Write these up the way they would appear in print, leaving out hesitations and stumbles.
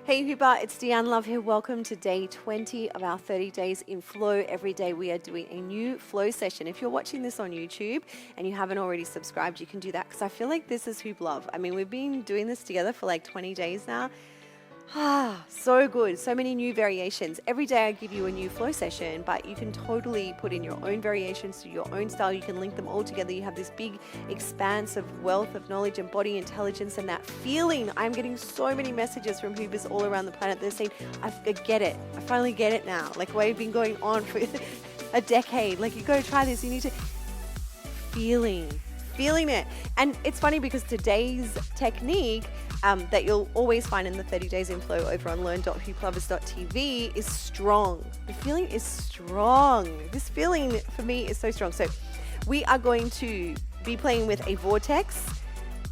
Hey Hooper, it's Deanne Love here. Welcome to day 20 of our 30 days in flow. Every day we are doing a new flow session. If you're watching this on YouTube and you haven't already subscribed, you can do that because I feel like this is Hoop Love. I mean, we've been doing this together for like 20 days now. So good. So many new variations. Every day I give you a new flow session, but you can totally put in your own variations to your own style. You can link them all together. You have this big expanse of wealth of knowledge and body intelligence and that feeling. I'm getting so many messages from Hoopers all around the planet. They're saying, I get it. I finally get it now. Like we've been going on for a decade. Like you got to try this. You need to feeling it. And it's funny because today's technique that you'll always find in the 30 days in flow over on learn.hooplovers.tv is strong. The feeling is strong. This feeling for me is so strong. So we are going to be playing with a Vortex,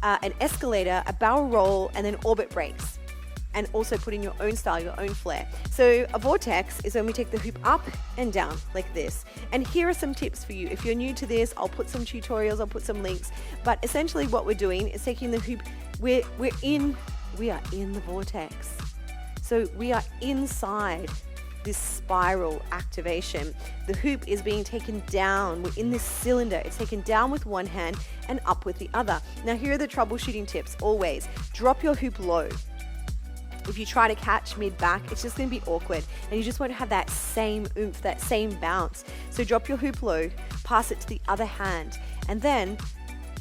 an Escalator, a barrel roll, and then orbit breaks. And also put in your own style, your own flair. So a Vortex is when we take the hoop up and down like this. And here are some tips for you. If you're new to this, I'll put some tutorials, I'll put some links. But essentially what we're doing is taking the hoop, we are in the Vortex. So we are inside this spiral activation. The hoop is being taken down. We're in this cylinder. It's taken down with one hand and up with the other. Now here are the troubleshooting tips. Always drop your hoop low. If you try to catch mid-back, it's just going to be awkward and you just won't have that same oomph, that same bounce. So drop your hoop low, pass it to the other hand, and then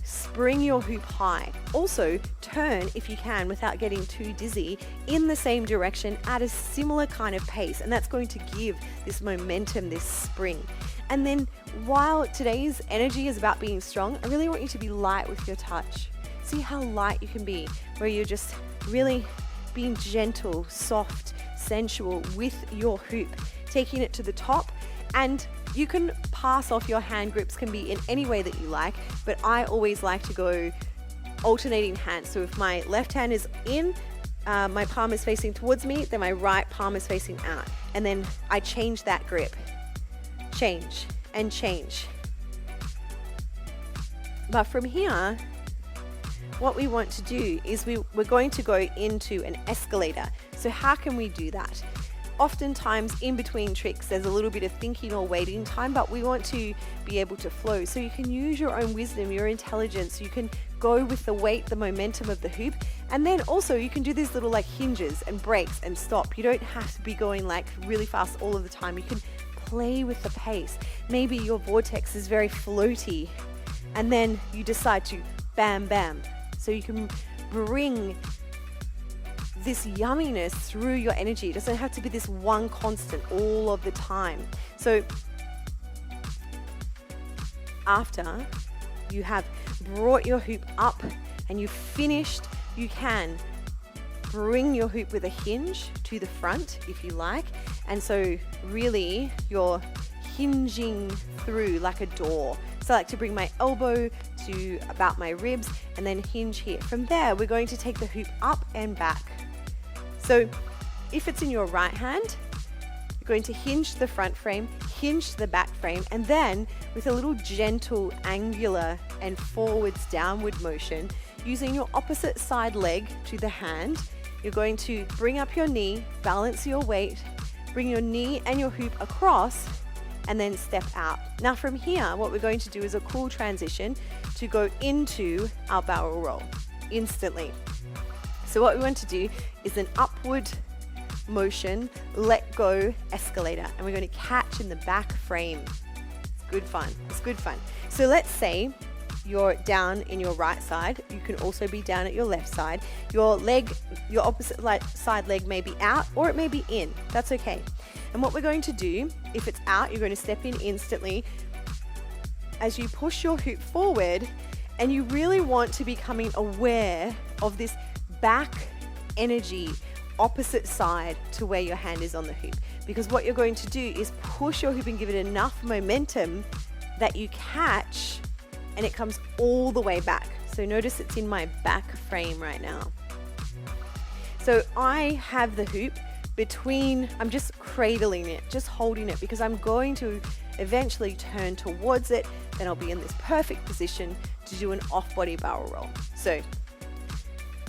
spring your hoop high. Also, turn, if you can, without getting too dizzy, in the same direction at a similar kind of pace, and that's going to give this momentum, this spring. And then while today's energy is about being strong, I really want you to be light with your touch. See how light you can be, where you're just really being gentle, soft, sensual with your hoop, taking it to the top. And you can pass off. Your hand grips can be in any way that you like, but I always like to go alternating hands. So if my left hand is in, my palm is facing towards me, then my right palm is facing out. And then I change that grip. Change and change. But from here, what we want to do is we're going to go into an escalator. So how can we do that? Oftentimes in between tricks, there's a little bit of thinking or waiting time, but we want to be able to flow. So you can use your own wisdom, your intelligence. You can go with the weight, the momentum of the hoop. And then also you can do these little like hinges and breaks and stop. You don't have to be going like really fast all of the time. You can play with the pace. Maybe your Vortex is very floaty and then you decide to bam, bam. So you can bring this yumminess through your energy. It doesn't have to be this one constant all of the time. So after you have brought your hoop up and you've finished, you can bring your hoop with a hinge to the front if you like. And so really you're hinging through like a door. So I like to bring my elbow to about my ribs and then hinge here. From there, we're going to take the hoop up and back. So if it's in your right hand, you're going to hinge the front frame, hinge the back frame, and then with a little gentle angular and forwards downward motion, using your opposite side leg to the hand, you're going to bring up your knee, balance your weight, bring your knee and your hoop across, and then step out. Now from here, what we're going to do is a cool transition to go into our barrel roll instantly. So what we want to do is an upward motion, let go escalator, and we're going to catch in the back frame. It's good fun. It's good fun. So let's say you're down in your right side. You can also be down at your left side. Your leg, your opposite side leg may be out or it may be in. That's okay. And what we're going to do, if it's out, you're going to step in instantly as you push your hoop forward, and you really want to be becoming aware of this back energy opposite side to where your hand is on the hoop. Because what you're going to do is push your hoop and give it enough momentum that you catch and it comes all the way back. So notice it's in my back frame right now. So I have the hoop between, I'm just cradling it, just holding it, because I'm going to eventually turn towards it. Then I'll be in this perfect position to do an off-body barrel roll. So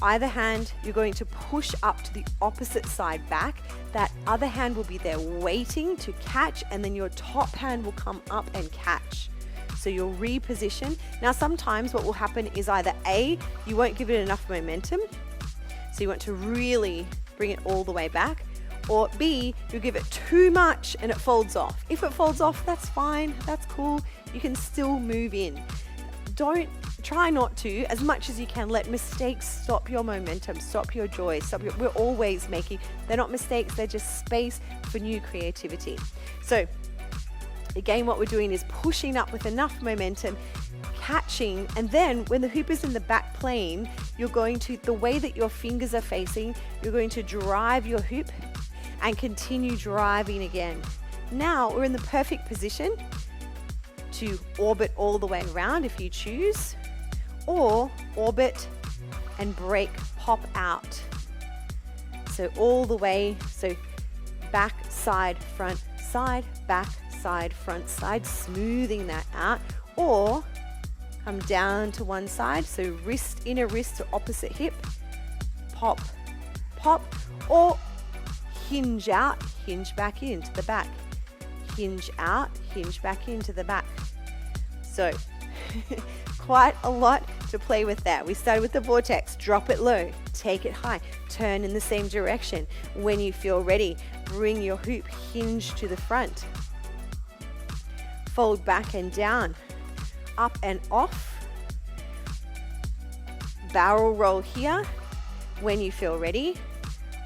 Either hand, you're going to push up to the opposite side back. That other hand will be there waiting to catch, and then your top hand will come up and catch. So you'll reposition. Now, sometimes what will happen is either A, you won't give it enough momentum, so you want to really bring it all the way back, or B, you'll give it too much and it folds off. If it folds off, that's fine, that's cool. You can still move in. Try not to, as much as you can, let mistakes stop your momentum, stop your joy, we're always making, they're not mistakes, they're just space for new creativity. So again, what we're doing is pushing up with enough momentum, catching, and then when the hoop is in the back plane, you're going to, the way that your fingers are facing, you're going to drive your hoop and continue driving again. Now we're in the perfect position to orbit all the way around if you choose, or orbit and break, pop out. So all the way, so back, side, front, side, back, side, front, side, smoothing that out, or come down to one side, so wrist, inner wrist to opposite hip, pop, pop, or hinge out, hinge back into the back, hinge out, hinge back into the back. So quite a lot to play with there. We started with the Vortex, drop it low, take it high, turn in the same direction. When you feel ready, bring your hoop hinge to the front, fold back and down, up and off, barrel roll here. When you feel ready,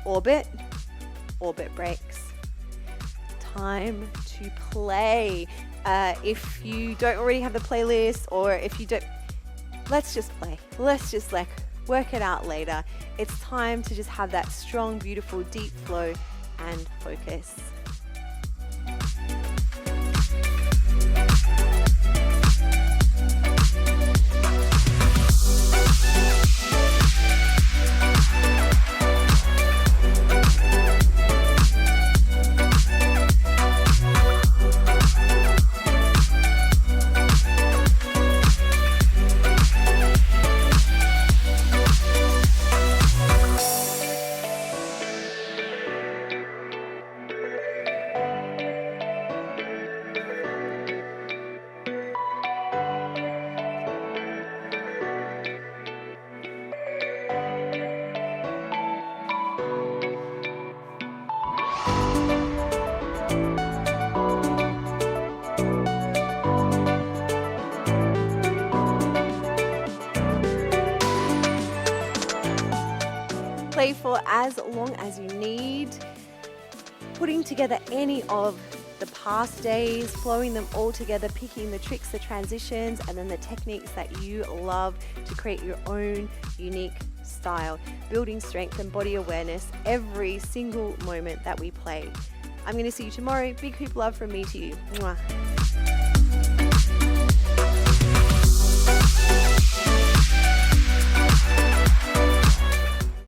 orbit, orbit breaks. Time to play. If you don't already have the playlist, or if you don't, let's just play. Let's just like work it out later. It's time to just have that strong, beautiful, deep flow and focus. Play for as long as you need, putting together any of the past days, flowing them all together, picking the tricks, the transitions, and then the techniques that you love to create your own unique style, building strength and body awareness every single moment that we play. I'm going to see you tomorrow. Big hoop love from me to you. Mwah.